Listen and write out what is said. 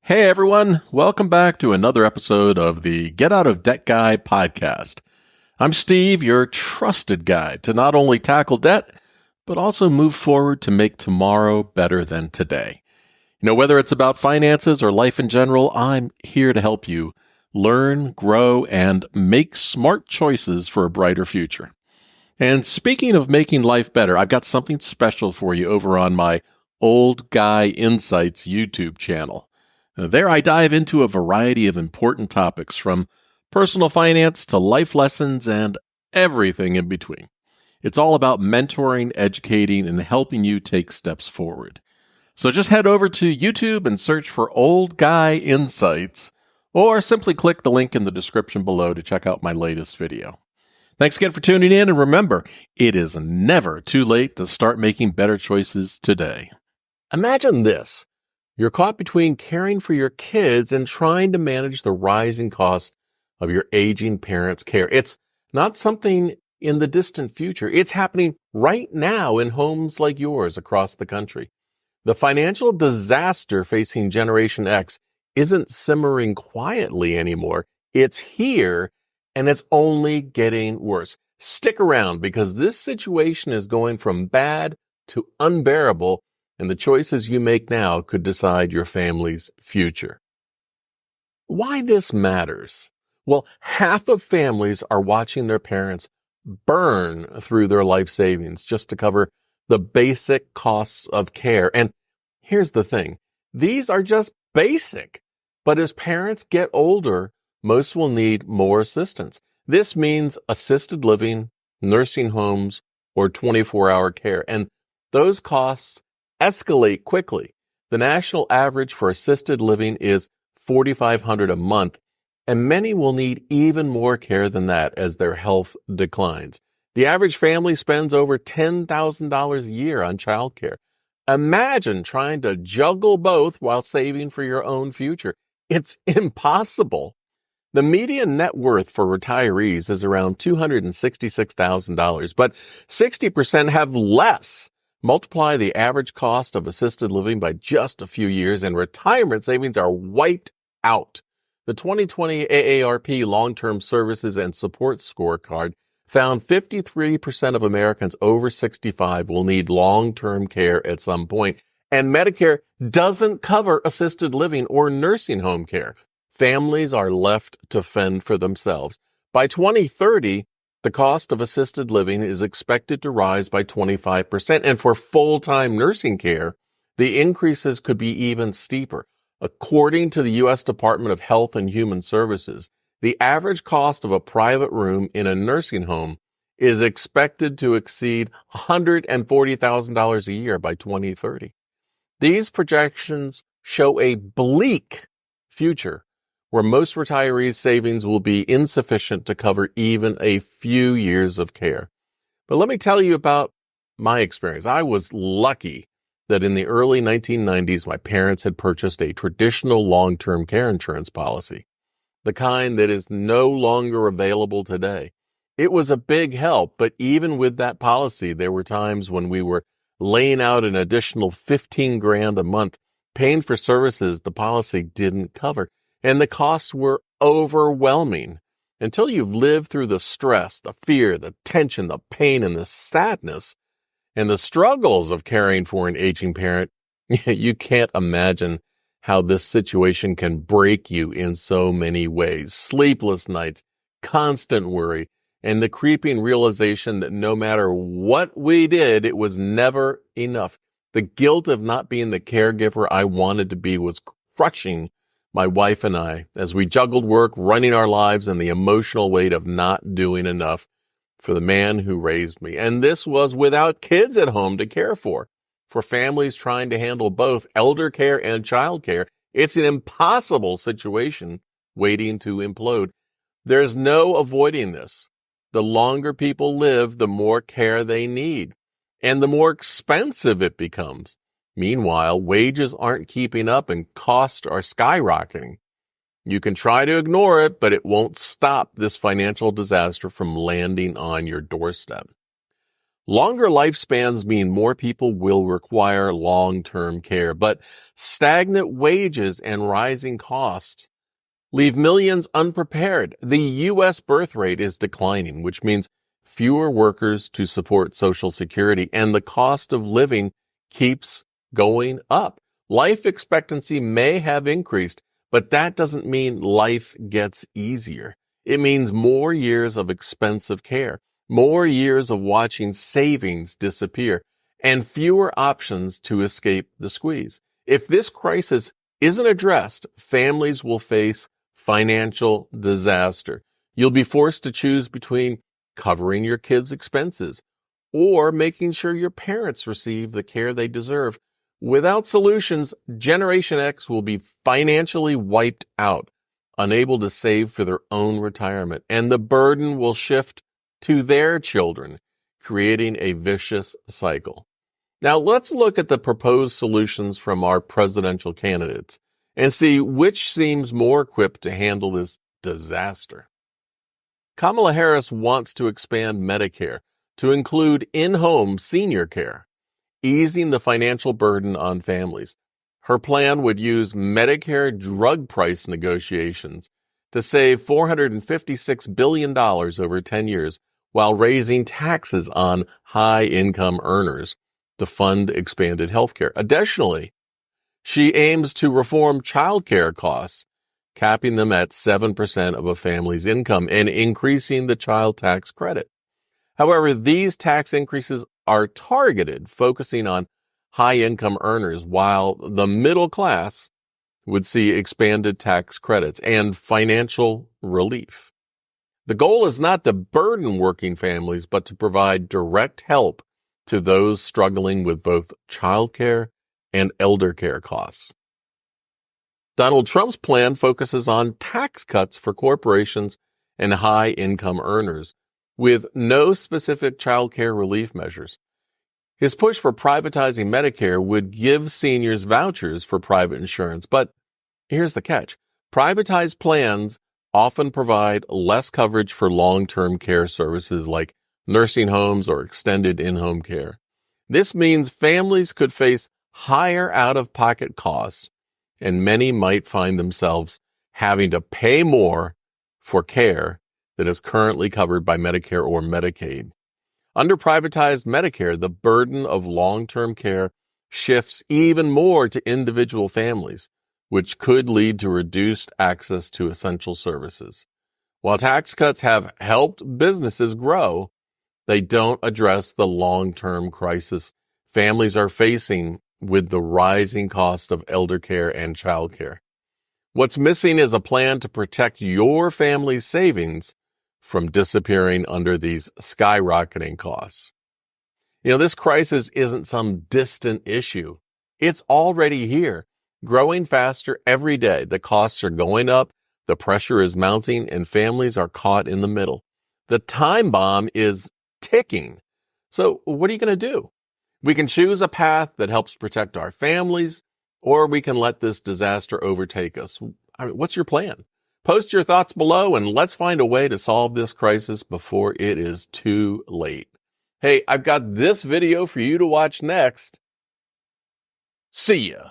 Hey everyone, welcome back to another episode of the Get Out of Debt Guy podcast. I'm Steve, your trusted guide to not only tackle debt, but also move forward to make tomorrow better than today. Whether it's about finances or life in general, I'm here to help you learn, grow, and make smart choices for a brighter future. And speaking of making life better, I've got something special for you over on my Old Guy Insights YouTube channel. There I dive into a variety of important topics from personal finance to life lessons and everything in between. It's all about mentoring, educating, and helping you take steps forward. So just head over to YouTube and search for Old Guy Insights, or simply click the link in the description below to check out my latest video. Thanks again for tuning in, and remember, it is never too late to start making better choices today. Imagine this. You're caught between caring for your kids and trying to manage the rising cost of your aging parents' care. It's not something in the distant future. It's happening right now in homes like yours across the country. The financial disaster facing Generation X isn't simmering quietly anymore. It's here, and it's only getting worse. Stick around, because this situation is going from bad to unbearable, and the choices you make now could decide your family's future. Why this matters? Well, half of families are watching their parents burn through their life savings just to cover the basic costs of care. And here's the thing. These are just basic. But as parents get older, most will need more assistance. This means assisted living, nursing homes, or 24-hour care. And those costs escalate quickly. The national average for assisted living is $4,500 a month, and many will need even more care than that as their health declines. The average family spends over $10,000 a year on childcare. Imagine trying to juggle both while saving for your own future. It's impossible. The median net worth for retirees is around $266,000, but 60% have less. Multiply the average cost of assisted living by just a few years, and retirement savings are wiped out. The 2020 AARP Long-Term Services and Support Scorecard found 53% of Americans over 65 will need long-term care at some point, and Medicare doesn't cover assisted living or nursing home care. Families are left to fend for themselves. By 2030, the cost of assisted living is expected to rise by 25%, and for full-time nursing care, the increases could be even steeper. According to the U.S. Department of Health and Human Services, the average cost of a private room in a nursing home is expected to exceed $140,000 a year by 2030. These projections show a bleak future where most retirees' savings will be insufficient to cover even a few years of care. But let me tell you about my experience. I was lucky that in the early 1990s, my parents had purchased a traditional long-term care insurance policy, the kind that is no longer available today. It was a big help, but even with that policy, there were times when we were laying out an additional $15,000 a month, paying for services the policy didn't cover. And the costs were overwhelming. Until you've lived through the stress, the fear, the tension, the pain, and the sadness, and the struggles of caring for an aging parent, you can't imagine how this situation can break you in so many ways. Sleepless nights, constant worry, and the creeping realization that no matter what we did, it was never enough. The guilt of not being the caregiver I wanted to be was crushing my wife and I, as we juggled work, running our lives, and the emotional weight of not doing enough for the man who raised me. And this was without kids at home to care for. For families trying to handle both elder care and child care, it's an impossible situation waiting to implode. There's no avoiding this. The longer people live, the more care they need, and the more expensive it becomes. Meanwhile, wages aren't keeping up and costs are skyrocketing. You can try to ignore it, but it won't stop this financial disaster from landing on your doorstep. Longer lifespans mean more people will require long-term care, but stagnant wages and rising costs leave millions unprepared. The U.S. birth rate is declining, which means fewer workers to support Social Security, and the cost of living keeps going up. Life expectancy may have increased, but that doesn't mean life gets easier. It means more years of expensive care, more years of watching savings disappear, and fewer options to escape the squeeze. If this crisis isn't addressed, families will face financial disaster. You'll be forced to choose between covering your kids' expenses or making sure your parents receive the care they deserve. Without solutions, Generation X will be financially wiped out, unable to save for their own retirement, and the burden will shift to their children, creating a vicious cycle. Now, let's look at the proposed solutions from our presidential candidates and see which seems more equipped to handle this disaster. Kamala Harris wants to expand Medicare to include in-home senior care, easing the financial burden on families. Her plan would use Medicare drug price negotiations to save $456 billion over 10 years while raising taxes on high-income earners to fund expanded health care. Additionally, she aims to reform child care costs, capping them at 7% of a family's income and increasing the child tax credit. However, these tax increases are targeted, focusing on high-income earners, while the middle class would see expanded tax credits and financial relief. The goal is not to burden working families, but to provide direct help to those struggling with both childcare and elder care costs. Donald Trump's plan focuses on tax cuts for corporations and high-income earners, with no specific child care relief measures. His push for privatizing Medicare would give seniors vouchers for private insurance, but here's the catch. Privatized plans often provide less coverage for long-term care services like nursing homes or extended in-home care. This means families could face higher out-of-pocket costs, and many might find themselves having to pay more for care that is currently covered by Medicare or Medicaid. Under privatized Medicare, the burden of long-term care shifts even more to individual families, which could lead to reduced access to essential services. While tax cuts have helped businesses grow, they don't address the long-term crisis families are facing with the rising cost of elder care and child care. What's missing is a plan to protect your family's savings from disappearing under these skyrocketing costs. This crisis isn't some distant issue. It's already here, growing faster every day. The costs are going up, the pressure is mounting, and families are caught in the middle. The time bomb is ticking. So what are you going to do? We can choose a path that helps protect our families, or we can let this disaster overtake us. What's your plan? Post your thoughts below, and let's find a way to solve this crisis before it is too late. Hey, I've got this video for you to watch next. See ya.